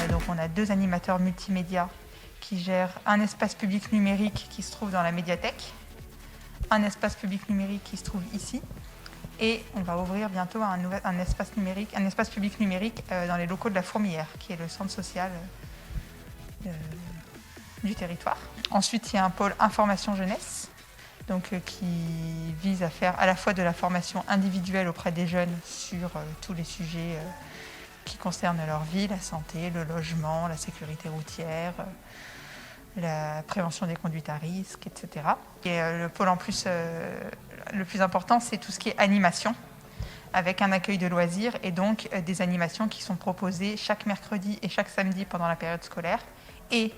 Donc on a 2 animateurs multimédia qui gèrent un espace public numérique qui se trouve dans la médiathèque, un espace public numérique qui se trouve ici, et on va ouvrir bientôt un espace public numérique dans les locaux de la Fourmilière, qui est le centre social du territoire. Ensuite, il y a un pôle information jeunesse, donc, qui vise à faire à la fois de la formation individuelle auprès des jeunes sur tous les sujets qui concernent leur vie, la santé, le logement, la sécurité routière, la prévention des conduites à risque, etc. Et le pôle en plus, le plus important, c'est tout ce qui est animation, avec un accueil de loisirs et donc des animations qui sont proposées chaque mercredi et chaque samedi pendant la période scolaire. Et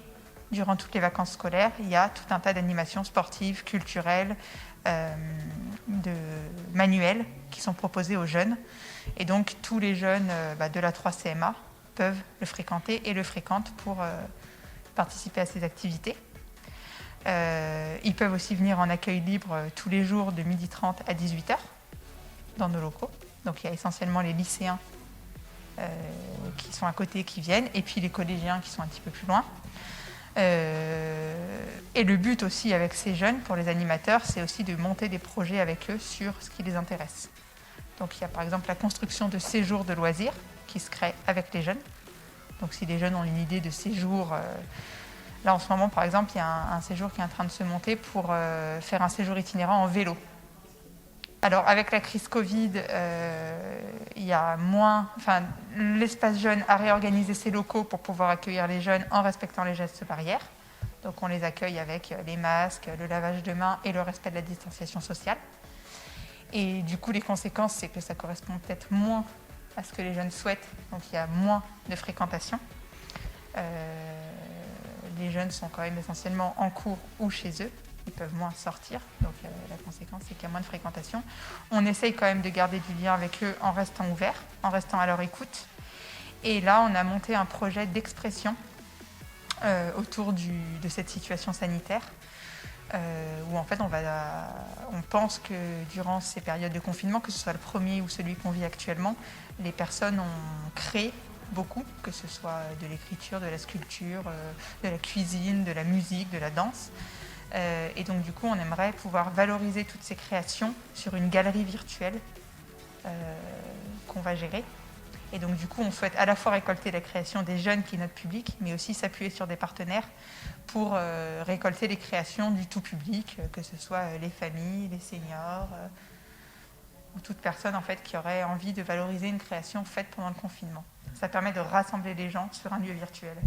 durant toutes les vacances scolaires, il y a tout un tas d'animations sportives, culturelles, manuelles qui sont proposées aux jeunes. Et donc tous les jeunes de la 3CMA peuvent le fréquenter et le fréquentent pour participer à ces activités. Ils peuvent aussi venir en accueil libre tous les jours de 12h30 à 18h dans nos locaux. Donc il y a essentiellement les lycéens qui sont à côté qui viennent et puis les collégiens qui sont un petit peu plus loin. Et le but aussi avec ces jeunes, pour les animateurs, c'est aussi de monter des projets avec eux sur ce qui les intéresse. Donc il y a par exemple la construction de séjours de loisirs qui se créent avec les jeunes. Donc si les jeunes ont une idée de séjour, là en ce moment par exemple il y a un séjour qui est en train de se monter pour faire un séjour itinérant en vélo. Alors avec la crise Covid, il y a l'espace jeune a réorganisé ses locaux pour pouvoir accueillir les jeunes en respectant les gestes barrières. Donc on les accueille avec les masques, le lavage de mains et le respect de la distanciation sociale. Et du coup les conséquences, c'est que ça correspond peut-être moins à ce que les jeunes souhaitent, donc il y a moins de fréquentation. Les jeunes sont quand même essentiellement en cours ou chez eux. Ils peuvent moins sortir, donc la conséquence c'est qu'il y a moins de fréquentation. On essaye quand même de garder du lien avec eux en restant ouverts, en restant à leur écoute. Et là, on a monté un projet d'expression autour de cette situation sanitaire, où en fait on pense que durant ces périodes de confinement, que ce soit le premier ou celui qu'on vit actuellement, les personnes ont créé beaucoup, que ce soit de l'écriture, de la sculpture, de la cuisine, de la musique, de la danse. Et donc du coup on aimerait pouvoir valoriser toutes ces créations sur une galerie virtuelle qu'on va gérer. Et donc du coup on souhaite à la fois récolter la création des jeunes qui est notre public, mais aussi s'appuyer sur des partenaires pour récolter les créations du tout public, que ce soit les familles, les seniors, ou toute personne en fait qui aurait envie de valoriser une création faite pendant le confinement. Ça permet de rassembler les gens sur un lieu virtuel.